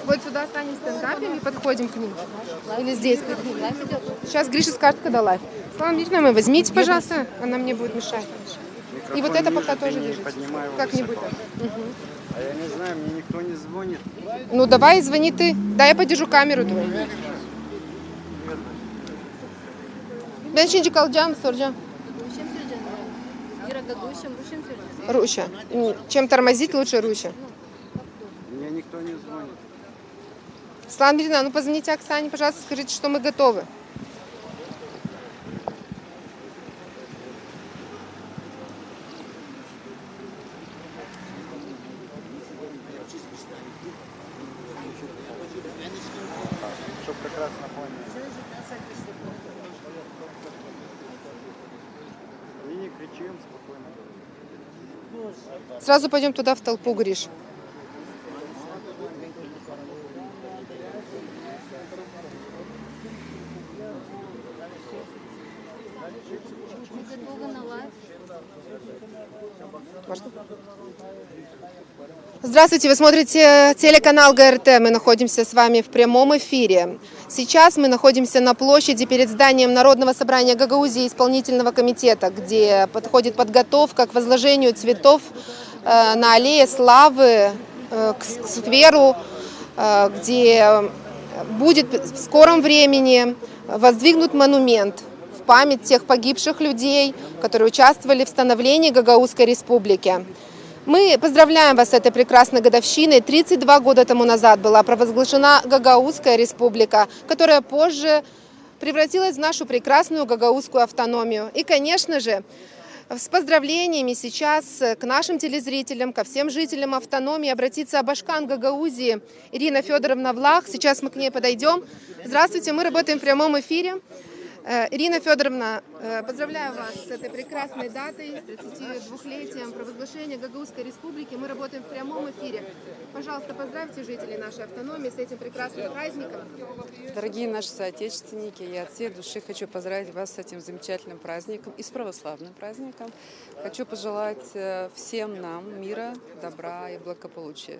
Вот сюда станем стендапами и подходим к ним. Или здесь. Сейчас Гриша скажет, когда лайв. Слава Мирна, возьмите, пожалуйста, она мне будет мешать. И вот это пока тоже держите. Как-нибудь. А я не знаю, мне никто не звонит. Ну давай, звони ты. Да, я подержу камеру твою. Ben şimdi kalacağım, soracağım. Руся. Чем тормозить, лучше Руся. Мне никто не звонит. Светлана Дмитриевна, ну позвоните Оксане, пожалуйста, скажите, что мы готовы. Чтоб прекрасно поняли. И не кричим, спокойно. Сразу пойдем туда, в толпу, Гриш. Здравствуйте, вы смотрите телеканал ГРТ. Мы находимся с вами в прямом эфире. Сейчас мы находимся на площади перед зданием Народного собрания Гагаузии исполнительного комитета, где подходит подготовка к возложению цветов на аллее Славы к скверу, где будет в скором времени воздвигнут монумент в память тех погибших людей, которые участвовали в становлении Гагаузской республики. Мы поздравляем вас с этой прекрасной годовщиной. 32 года тому назад была провозглашена Гагаузская республика, которая позже превратилась в нашу прекрасную гагаузскую автономию. И, конечно же, с поздравлениями сейчас к нашим телезрителям, ко всем жителям автономии обратится Абашкан Гагаузии Ирина Федоровна Влах. Сейчас мы к ней подойдем. Здравствуйте, мы работаем в прямом эфире. Ирина Федоровна, поздравляю вас с этой прекрасной датой, с 32-летием провозглашения Гагаузской республики. Мы работаем в прямом эфире. Пожалуйста, поздравьте жителей нашей автономии с этим прекрасным праздником. Дорогие наши соотечественники, я от всей души хочу поздравить вас с этим замечательным праздником и с православным праздником. Хочу пожелать всем нам мира, добра и благополучия.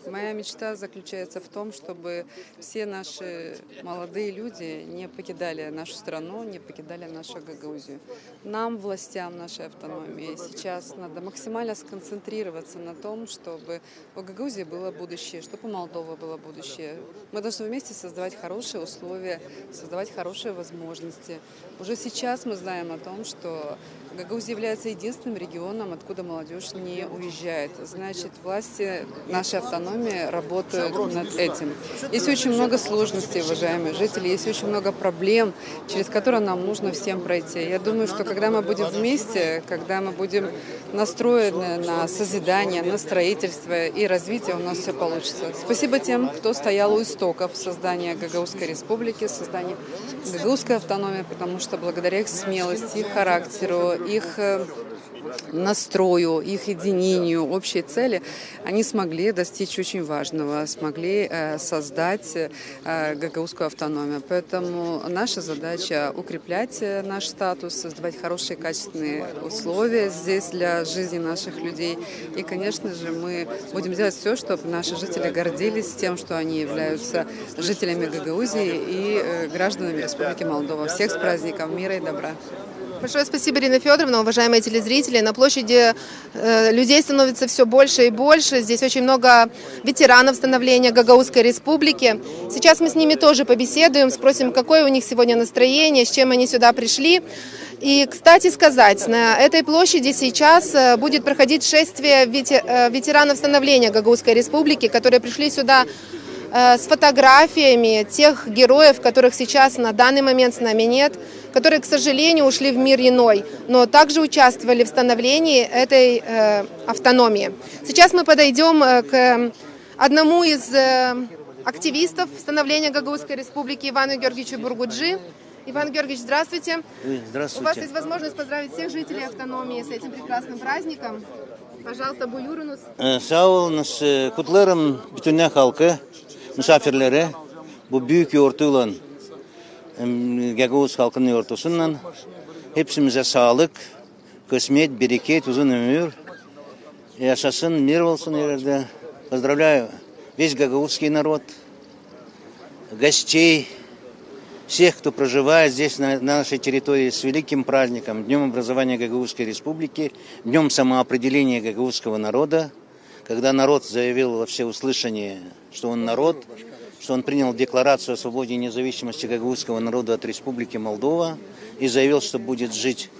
Моя мечта заключается в том, чтобы все наши молодые люди не покидали нашу страну, не покидали нашу Гагаузию. Нам, властям нашей автономии, сейчас надо максимально сконцентрироваться на том, чтобы у Гагаузии было будущее, чтобы у Молдовы было будущее. Мы должны вместе создавать хорошие условия, создавать хорошие возможности. Уже сейчас мы знаем о том, что Гагаузия является единственным регионом, откуда молодежь не уезжает. Значит, власти нашей автономии работают над этим. Есть очень много сложностей, уважаемые жители, есть очень много проблем, через которые нам нужно всем пройти. Я думаю, что когда мы будем вместе, когда мы будем настроены на созидание, на строительство и развитие, у нас все получится. Спасибо тем, кто стоял у истоков создания Гагаузской республики, создания Гагаузской автономии, потому что благодаря их смелости, их характеру, их настрою, их единению, общей цели, они смогли достичь очень важного, смогли создать гагаузскую автономию. Поэтому наша задача укреплять наш статус, создавать хорошие, качественные условия здесь для жизни наших людей. И, конечно же, мы будем делать все, чтобы наши жители гордились тем, что они являются жителями Гагаузии и гражданами Республики Молдова. Всех с праздником мира и добра! Большое спасибо, Ирина Федоровна, уважаемые телезрители. На площади людей становится все больше и больше. Здесь очень много ветеранов становления Гагаузской республики. Сейчас мы с ними тоже побеседуем, спросим, какое у них сегодня настроение, с чем они сюда пришли. И, кстати сказать, на этой площади сейчас будет проходить шествие ветеранов становления Гагаузской республики, которые пришли сюда с фотографиями тех героев, которых сейчас на данный момент с нами нет, которые, к сожалению, ушли в мир иной, но также участвовали в становлении этой автономии. Сейчас мы подойдем к одному из активистов становления Гагаузской республики Ивану Георгиевичу Бургуджи. Иван Георгиевич, здравствуйте. Здравствуйте. У вас есть возможность поздравить всех жителей автономии с этим прекрасным праздником. Пожалуйста, буйурунuz. Sağ olunuz. Kutlarım bütün halkı, misafirleri. Bu büyük yortuyla Gagavuz halkının yortusundan hepsimize sağlık, kısmet, bereket, uzun ömür. Yaşasın, mir olsun herhalde. Поздравляю весь гагаузский народ, гостей, всех, кто проживает здесь, на нашей территории, с великим праздником, Днем образования Гагаузской Республики, Днем самоопределения гагаузского народа, когда народ заявил во всеуслышание, что он народ, что он принял декларацию о свободе и независимости гагаузского народа от Республики Молдова и заявил, что будет жить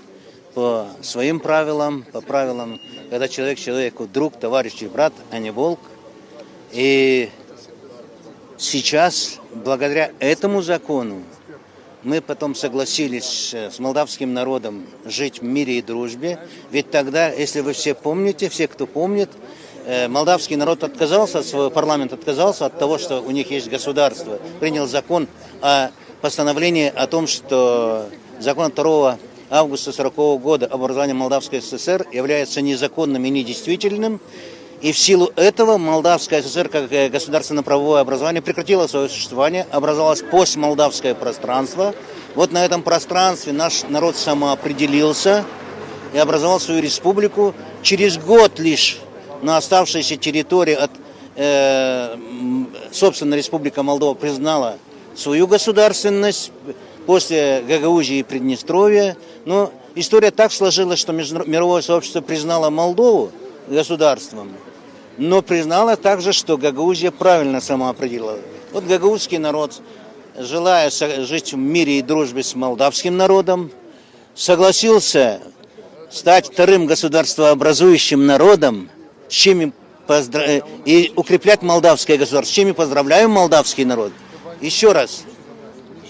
по своим правилам, по правилам, когда человек человеку друг, товарищ и брат, а не волк. И сейчас, благодаря этому закону, мы потом согласились с молдавским народом жить в мире и дружбе. Ведь тогда, если вы все помните, все, кто помнит, молдавский народ отказался от своего парламента, отказался от того, что у них есть государство. Принял закон о постановлении о том, что закон 2 августа 1940 года об образовании Молдавской ССР является незаконным и недействительным. И в силу этого Молдавская ССР, как государственно-правовое образование, прекратило свое существование, образовалось постмолдавское пространство. Вот на этом пространстве наш народ самоопределился и образовал свою республику. Через год лишь на оставшейся территории собственно, Республика Молдова признала свою государственность после Гагаузии и Приднестровья. Но история так сложилась, что мировое сообщество признало Молдову государством, но признало также, что Гагаузия правильно самоопределила. Вот гагаузский народ, желая жить в мире и дружбе с молдавским народом, согласился стать вторым государствообразующим народом, с чем и укреплять молдавское государство. С чем и поздравляю молдавский народ. Еще раз,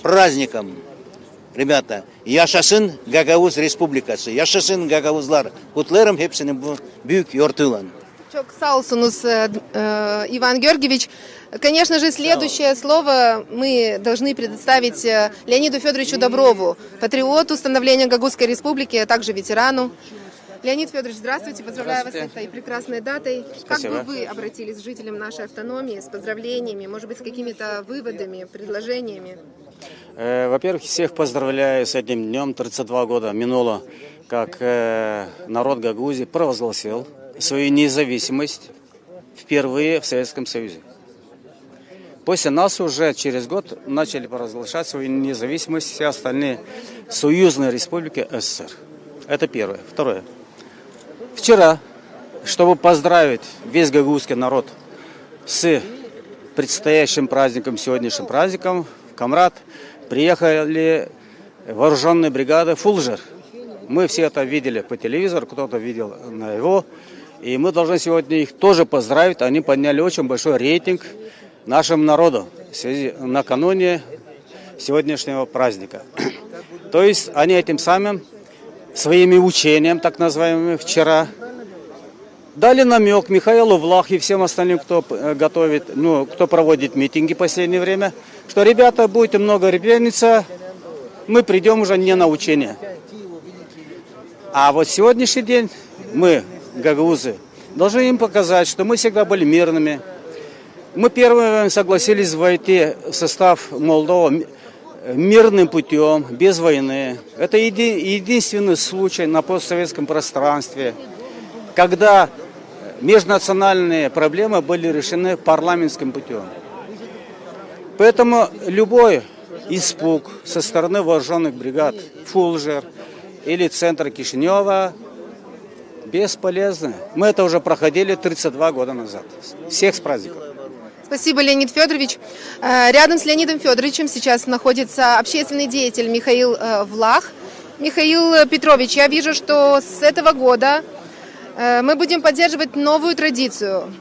праздником, ребята, Yaşasın Gagavuz Республикасы, Yaşasın Gagavuzlar, kutlarım hepsini bu büyük yortulan. Çok sağ olsunuz, Иван Георгиевич. Конечно же, следующее слово мы должны предоставить Леониду Федоровичу Доброву, патриоту становления Гагаузской Республики, а также ветерану. Леонид Федорович, здравствуйте, поздравляю вас с этой прекрасной датой. Спасибо. Как бы вы обратились к жителям нашей автономии с поздравлениями, может быть, с какими-то выводами, предложениями? Во-первых, всех поздравляю с этим днем. 32 года минуло, как народ Гагаузии провозгласил свою независимость впервые в Советском Союзе. После нас уже через год начали провозглашать свою независимость все остальные союзные республики СССР. Это первое. Второе. Вчера, чтобы поздравить весь гагаузский народ с предстоящим праздником, сегодняшним праздником, в Камрад приехали вооруженные бригады «Фулжер». Мы все это видели по телевизору, кто-то видел на его. И мы должны сегодня их тоже поздравить. Они подняли очень большой рейтинг нашему народу накануне сегодняшнего праздника. То есть они этим самым своими учениями, так называемыми, вчера дали намек Михаилу Влах и всем остальным, кто готовит, кто проводит митинги в последнее время, что, ребята, будете много репениться, мы придем уже не на учение. А вот сегодняшний день мы, гагаузы, должны им показать, что мы всегда были мирными. Мы первыми согласились войти в состав Молдовы мирным путем, без войны. Это единственный случай на постсоветском пространстве, когда межнациональные проблемы были решены парламентским путем. Поэтому любой испуг со стороны вооруженных бригад «Фулжер» или центра Кишинева бесполезно. Мы это уже проходили 32 года назад. Всех с праздником. Спасибо, Леонид Федорович. Рядом с Леонидом Федоровичем сейчас находится общественный деятель Михаил Влах. Михаил Петрович, я вижу, что с этого года мы будем поддерживать новую традицию.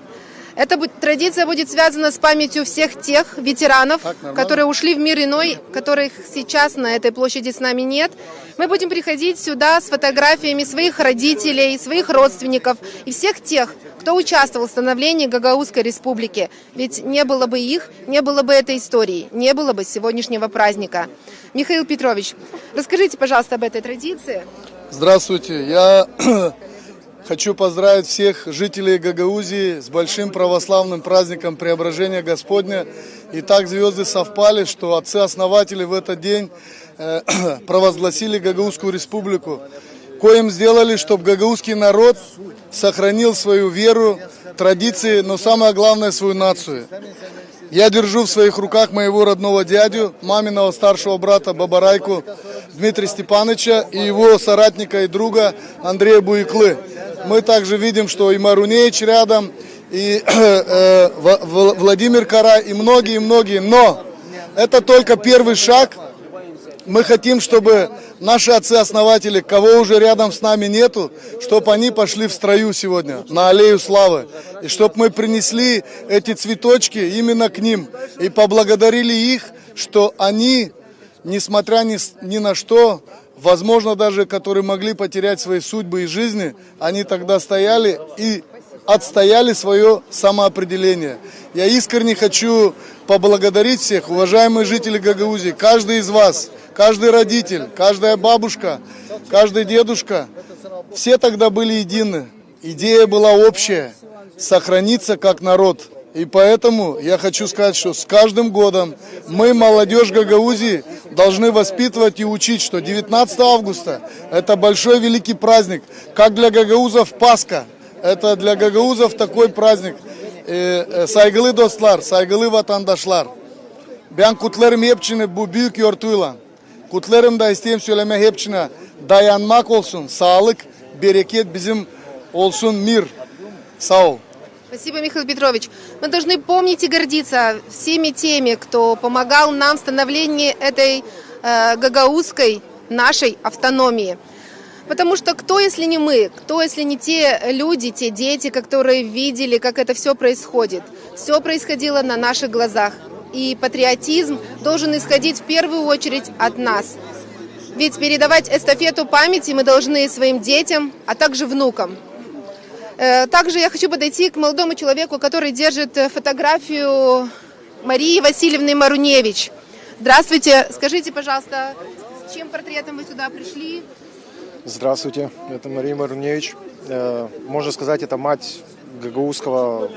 Эта традиция будет связана с памятью всех тех ветеранов, которые ушли в мир иной, которых сейчас на этой площади с нами нет. Мы будем приходить сюда с фотографиями своих родителей, своих родственников и всех тех, кто участвовал в становлении Гагаузской республики. Ведь не было бы их, не было бы этой истории, не было бы сегодняшнего праздника. Михаил Петрович, расскажите, пожалуйста, об этой традиции. Здравствуйте. Я хочу поздравить всех жителей Гагаузии с большим православным праздником Преображения Господня. И так звезды совпали, что отцы-основатели в этот день провозгласили Гагаузскую республику. коим сделали, чтобы гагаузский народ сохранил свою веру, традиции, но самое главное свою нацию. Я держу в своих руках моего родного дядю, маминого старшего брата Бабарайку Дмитрия Степановича и его соратника и друга Андрея Буйклы. Мы также видим, что и Маруневич рядом, и Владимир Карай, и многие-многие. Но это только первый шаг. Мы хотим, чтобы наши отцы-основатели, кого уже рядом с нами нету, чтобы они пошли в строю сегодня на аллею славы. И чтобы мы принесли эти цветочки именно к ним и поблагодарили их, что они, несмотря ни на что, возможно даже, которые могли потерять свои судьбы и жизни, они тогда стояли и отстояли свое самоопределение. Я искренне хочу поблагодарить всех, уважаемые жители Гагаузии, каждый из вас, каждый родитель, каждая бабушка, каждый дедушка, все тогда были едины. Идея была общая – сохраниться как народ. И поэтому я хочу сказать, что с каждым годом мы, молодежь Гагаузии, должны воспитывать и учить, что 19 августа – это большой великий праздник, как для гагаузов Пасха. Это для гагаузов такой праздник. Saygılı dostlar, saygılı vatandaşlar. Ben kutlarım hepsini bu büyük yortuyla. Kutlarım da isteyeyim söyleme hepsine dayanmak olsun, sağlık, bereket bizim olsun, мир. Sağ ol. Спасибо, Михаил Петрович. Мы должны помнить и гордиться всеми теми, кто помогал нам в становлении этой гагаузской нашей автономии. Потому что кто, если не мы, кто, если не те люди, те дети, которые видели, как это все происходит. Все происходило на наших глазах. И патриотизм должен исходить в первую очередь от нас. Ведь передавать эстафету памяти мы должны своим детям, а также внукам. Также я хочу подойти к молодому человеку, который держит фотографию Марии Васильевны Маруневич. Здравствуйте. Скажите, пожалуйста, с чем портретом вы сюда пришли? Здравствуйте, это Мария Маруневич. Можно сказать, это мать гагаузского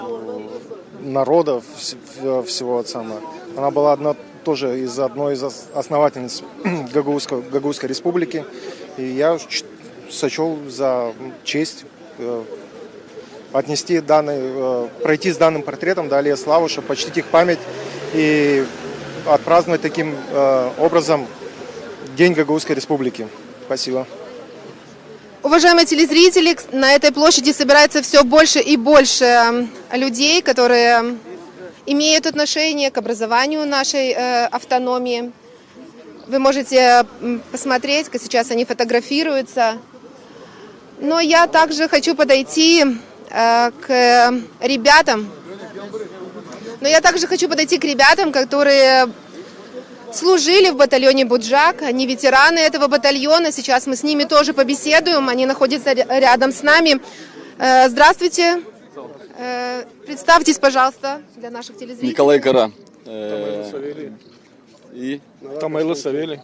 народа всего самого. Она была тоже одной из основательниц Гагаузской республики. И я сочел за честь пройти с данным портретом до аллеи славы, чтобы почтить их память и отпраздновать таким образом День Гагаузской республики. Спасибо. Уважаемые телезрители, на этой площади собирается все больше и больше людей, которые имеют отношение к образованию нашей автономии. Вы можете посмотреть, как сейчас они фотографируются. Но я также хочу подойти к ребятам. Которые служили в батальоне Буджак, они ветераны этого батальона, сейчас мы с ними тоже побеседуем, они находятся рядом с нами. Здравствуйте, представьтесь, пожалуйста, для наших телезрителей. Николай Гора. И Тамайло Савелий.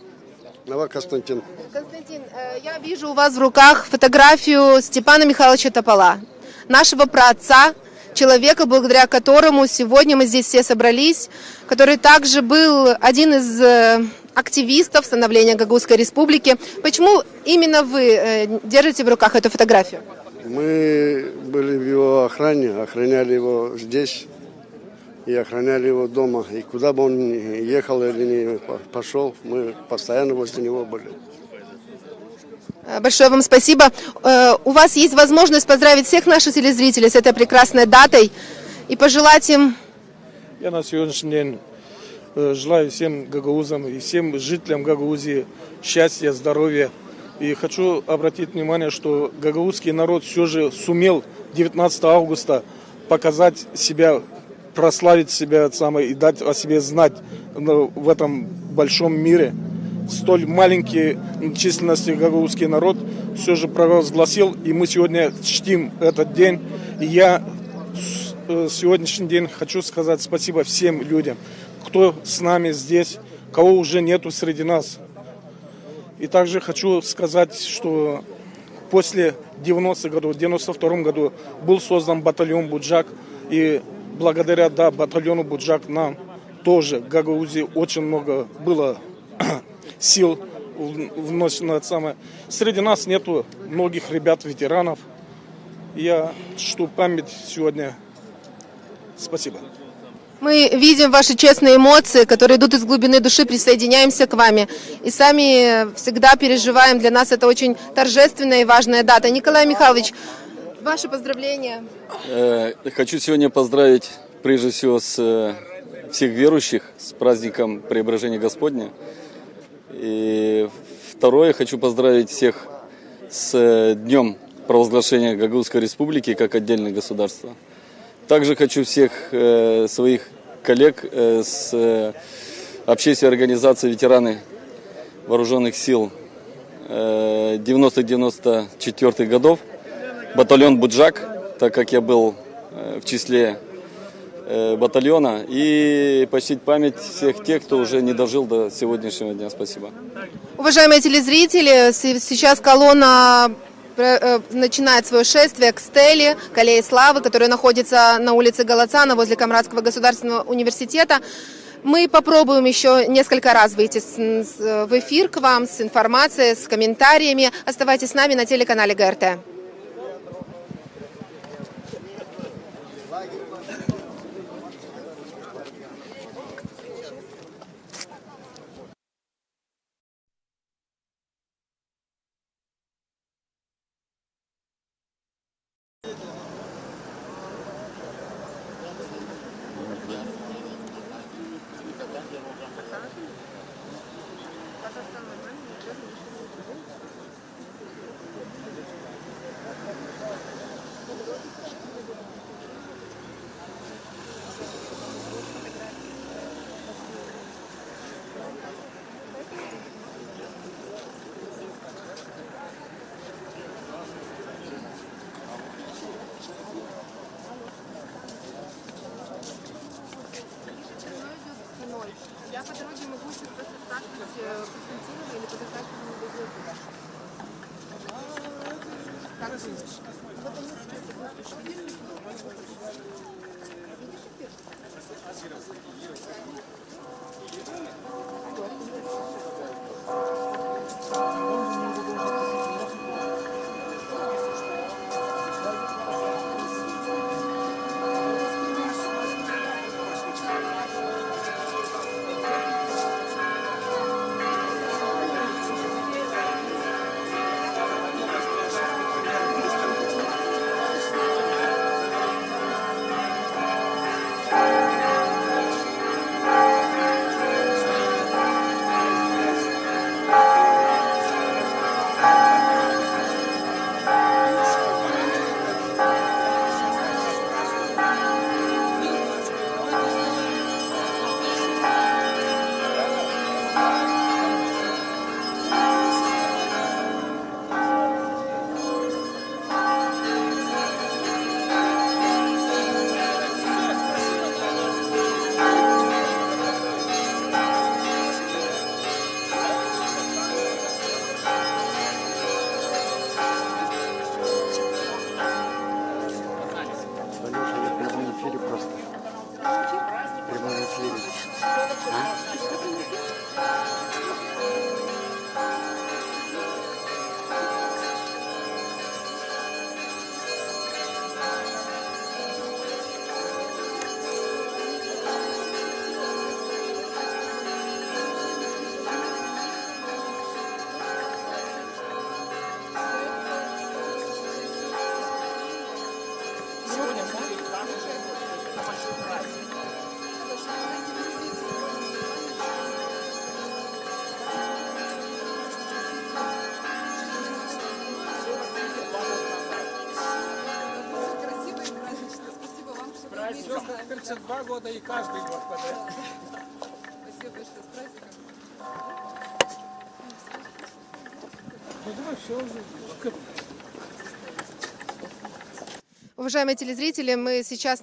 Нова Константин. Константин, я вижу у вас в руках фотографию Степана Михайловича Топола, нашего праотца, человека, благодаря которому сегодня мы здесь все собрались, который также был один из активистов становления Гагаузской республики. Почему именно вы держите в руках эту фотографию? Мы были в его охране, охраняли его здесь и охраняли его дома. И куда бы он ни ехал или не пошел, мы постоянно возле него были. Большое вам спасибо. У вас есть возможность поздравить всех наших телезрителей с этой прекрасной датой и пожелать им... Я на сегодняшний день желаю всем гагаузам и всем жителям Гагаузии счастья, здоровья. И хочу обратить внимание, что гагаузский народ все же сумел 19 августа показать себя, прославить себя и дать о себе знать в этом большом мире. Столь маленький численности гагаузский народ все же провозгласил, и мы сегодня чтим этот день. И я сегодняшний день хочу сказать спасибо всем людям, кто с нами здесь, кого уже нету среди нас. И также хочу сказать, что после 90-х годов, в 92 году был создан батальон Буджак, и благодаря батальону Буджак нам тоже в Гагаузии очень много было сил в ночь на это самое. Среди нас нету многих ребят, ветеранов. Я чту память сегодня. Спасибо. Мы видим ваши честные эмоции, которые идут из глубины души, присоединяемся к вами. И сами всегда переживаем. Для нас это очень торжественная и важная дата. Николай Михайлович, ваши поздравления. Хочу сегодня поздравить прежде всего всех верующих с праздником Преображения Господня. И второе, хочу поздравить всех с днем провозглашения Гагаузской Республики как отдельное государство. Также хочу всех своих коллег с общественной организации «Ветераны Вооруженных сил 90-94 годов», батальон «Буджак», так как я был в числе батальона, и почтить память всех тех, кто уже не дожил до сегодняшнего дня. Спасибо. Уважаемые телезрители, сейчас колонна начинает свое шествие к стеле, к аллее славы, которая находится на улице Галацана возле Камрадского государственного университета. Мы попробуем еще несколько раз выйти в эфир к вам с информацией, с комментариями. Оставайтесь с нами на телеканале ГРТ. Я по дороге могу еще просто спрашивать Константинова или подождать, когда мы дойдем туда. Как думаешь? Вот они сейчас пришли. Все, 32 года и каждый год подряд. Спасибо большое, с праздником. Я думаю, все уже. Уважаемые телезрители, мы сейчас находимся